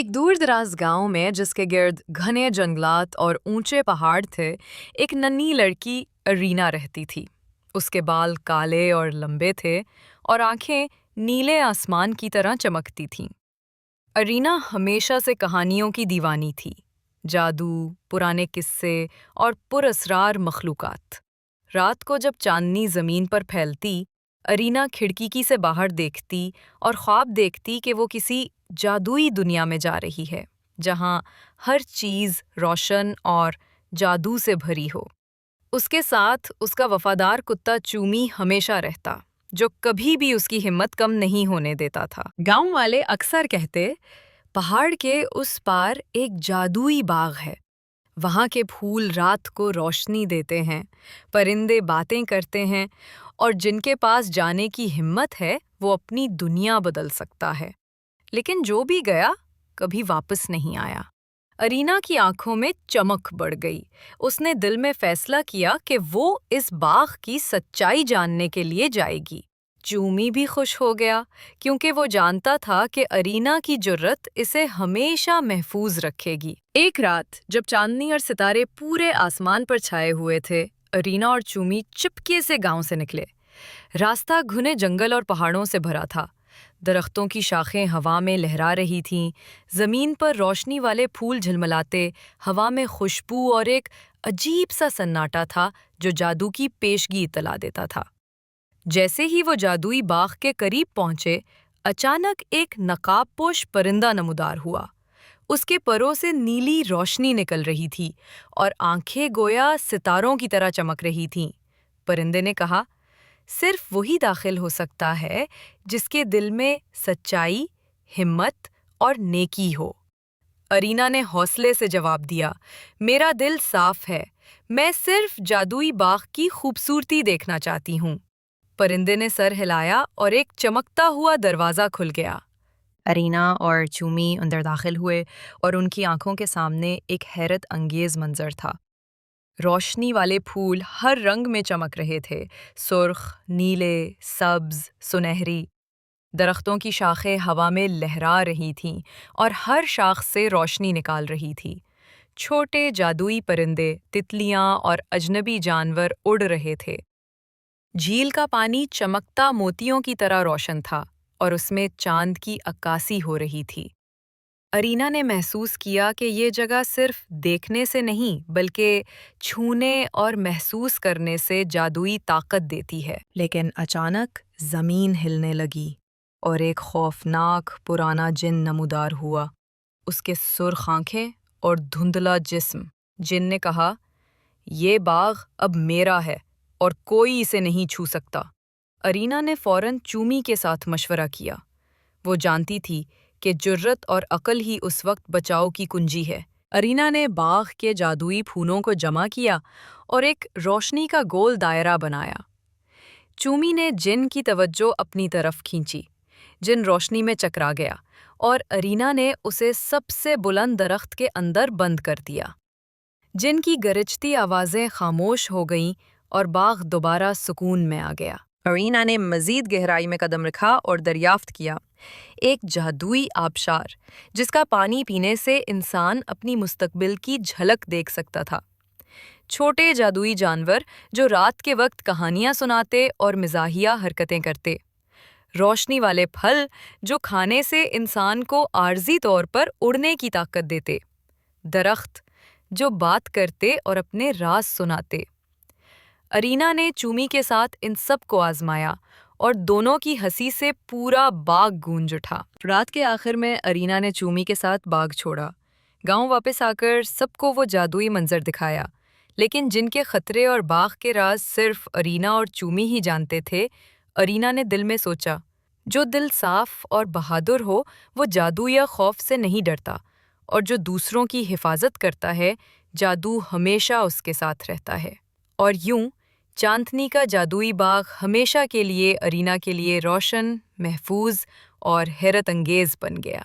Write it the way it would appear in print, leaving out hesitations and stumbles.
ایک دور دراز گاؤں میں جس کے گرد گھنے جنگلات اور اونچے پہاڑ تھے، ایک ننھی لڑکی ارینا رہتی تھی۔ اس کے بال کالے اور لمبے تھے اور آنکھیں نیلے آسمان کی طرح چمکتی تھیں۔ ارینا ہمیشہ سے کہانیوں کی دیوانی تھی، جادو، پرانے قصے اور پراسرار مخلوقات۔ رات کو جب چاندنی زمین پر پھیلتی، ارینا کھڑکی سے باہر دیکھتی اور خواب دیکھتی کہ وہ کسی جادوئی دنیا میں جا رہی ہے، جہاں ہر چیز روشن اور جادو سے بھری ہو۔ اس کے ساتھ اس کا وفادار کتا چومی ہمیشہ رہتا، جو کبھی بھی اس کی ہمت کم نہیں ہونے دیتا تھا۔ گاؤں والے اکثر کہتے، پہاڑ کے اس پار ایک جادوئی باغ ہے۔ وہاں کے پھول رات کو روشنی دیتے ہیں، پرندے باتیں کرتے ہیں، اور جن کے پاس جانے کی ہمت ہے وہ اپنی دنیا بدل سکتا ہے۔ لیکن جو بھی گیا کبھی واپس نہیں آیا۔ ارینا کی آنکھوں میں چمک بڑھ گئی۔ اس نے دل میں فیصلہ کیا کہ وہ اس باغ کی سچائی جاننے کے لیے جائے گی۔ چومی بھی خوش ہو گیا، کیونکہ وہ جانتا تھا کہ ارینا کی جرأت اسے ہمیشہ محفوظ رکھے گی۔ ایک رات جب چاندنی اور ستارے پورے آسمان پر چھائے ہوئے تھے، ارینا اور چومی چپکے سے گاؤں سے نکلے۔ راستہ گھنے جنگل اور پہاڑوں سے بھرا تھا۔ درختوں کی شاخیں ہوا میں لہرا رہی تھیں، زمین پر روشنی والے پھول جھلملاتے، ہوا میں خوشبو اور ایک عجیب سا سناٹا تھا جو جادو کی پیشگی اطلاع دیتا تھا۔ جیسے ہی وہ جادوئی باغ کے قریب پہنچے، اچانک ایک نقاب پوش پرندہ نمودار ہوا۔ اس کے پروں سے نیلی روشنی نکل رہی تھی اور آنکھیں گویا ستاروں کی طرح چمک رہی تھیں۔ پرندے نے کہا، صرف وہی داخل ہو سکتا ہے جس کے دل میں سچائی، ہمت اور نیکی ہو۔ ارینا نے حوصلے سے جواب دیا، میرا دل صاف ہے، میں صرف جادوئی باغ کی خوبصورتی دیکھنا چاہتی ہوں۔ پرندے نے سر ہلایا اور ایک چمکتا ہوا دروازہ کھل گیا۔ ارینا اور چومی اندر داخل ہوئے اور ان کی آنکھوں کے سامنے ایک حیرت انگیز منظر تھا۔ روشنی والے پھول ہر رنگ میں چمک رہے تھے، سرخ، نیلے، سبز، سنہری۔ درختوں کی شاخیں ہوا میں لہرا رہی تھیں اور ہر شاخ سے روشنی نکال رہی تھی۔ چھوٹے جادوئی پرندے، تتلیاں اور اجنبی جانور اڑ رہے تھے۔ جھیل کا پانی چمکتا موتیوں کی طرح روشن تھا اور اس میں چاند کی عکاسی ہو رہی تھی۔ ارینا نے محسوس کیا کہ یہ جگہ صرف دیکھنے سے نہیں بلکہ چھونے اور محسوس کرنے سے جادوئی طاقت دیتی ہے۔ لیکن اچانک زمین ہلنے لگی اور ایک خوفناک پرانا جن نمودار ہوا۔ اس کے سرخ آنکھیں اور دھندلا جسم۔ جن نے کہا، یہ باغ اب میرا ہے اور کوئی اسے نہیں چھو سکتا۔ ارینا نے فوراً چومی کے ساتھ مشورہ کیا۔ وہ جانتی تھی کہ جرأت اور عقل ہی اس وقت بچاؤ کی کنجی ہے۔ ارینا نے باغ کے جادوئی پھولوں کو جمع کیا اور ایک روشنی کا گول دائرہ بنایا۔ چومی نے جن کی توجہ اپنی طرف کھینچی۔ جن روشنی میں چکرا گیا اور ارینا نے اسے سب سے بلند درخت کے اندر بند کر دیا۔ جن کی گرجتی آوازیں خاموش ہو گئیں اور باغ دوبارہ سکون میں آ گیا۔ ارینا نے مزید گہرائی میں قدم رکھا اور دریافت کیا، ایک جادوئی آبشار جس کا پانی پینے سے انسان اپنی مستقبل کی جھلک دیکھ سکتا تھا۔ چھوٹے جادوئی جانور جو رات کے وقت کہانیاں سناتے اور مزاحیہ حرکتیں کرتے۔ روشنی والے پھل جو کھانے سے انسان کو عارضی طور پر اڑنے کی طاقت دیتے۔ درخت جو بات کرتے اور اپنے راز سناتے۔ ارینا نے چومی کے ساتھ ان سب کو آزمایا اور دونوں کی ہنسی سے پورا باغ گونج اٹھا۔ رات کے آخر میں ارینا نے چومی کے ساتھ باغ چھوڑا۔ گاؤں واپس آ کر سب کو وہ جادوئی منظر دکھایا، لیکن جن کے خطرے اور باغ کے راز صرف ارینا اور چومی ہی جانتے تھے۔ ارینا نے دل میں سوچا، جو دل صاف اور بہادر ہو وہ جادو یا خوف سے نہیں ڈرتا، اور جو دوسروں کی حفاظت کرتا ہے جادو ہمیشہ اس کے ساتھ رہتا ہے۔ اور یوں چاندنی کا جادوئی باغ ہمیشہ کے لیے ارینا کے لیے روشن، محفوظ اور حیرت انگیز بن گیا۔